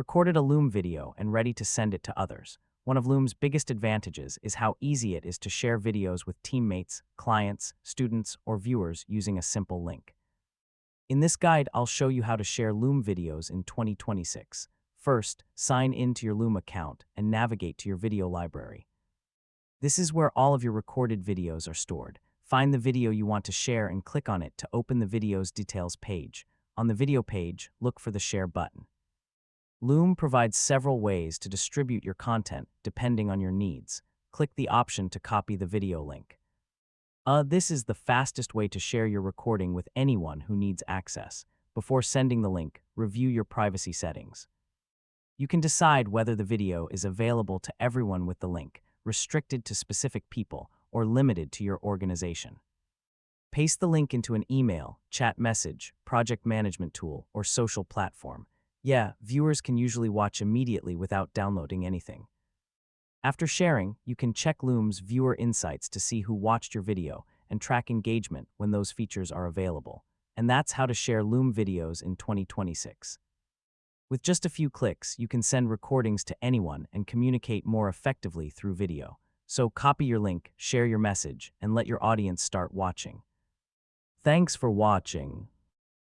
recorded a Loom video and ready to send it to others. One of Loom's biggest advantages is how easy it is to share videos with teammates, clients, students, or viewers using a simple link. In this guide, I'll show you how to share Loom videos in 2026. First, sign in to your Loom account and navigate to your video library. This is where all of your recorded videos are stored. Find the video you want to share and click on it to open the video's details page. On the video page, look for the Share button. Loom provides several ways to distribute your content depending on your needs. Click the option to copy the video link. This is the fastest way to share your recording with anyone who needs access. Before sending the link, review your privacy settings. You can decide whether the video is available to everyone with the link, restricted to specific people, or limited to your organization. Paste the link into an email, chat message, project management tool, or social platform. Viewers can usually watch immediately without downloading anything. After sharing, you can check Loom's viewer insights to see who watched your video and track engagement when those features are available. And that's how to share Loom videos in 2026. With just a few clicks, you can send recordings to anyone and communicate more effectively through video. So copy your link, share your message, and let your audience start watching. Thanks for watching.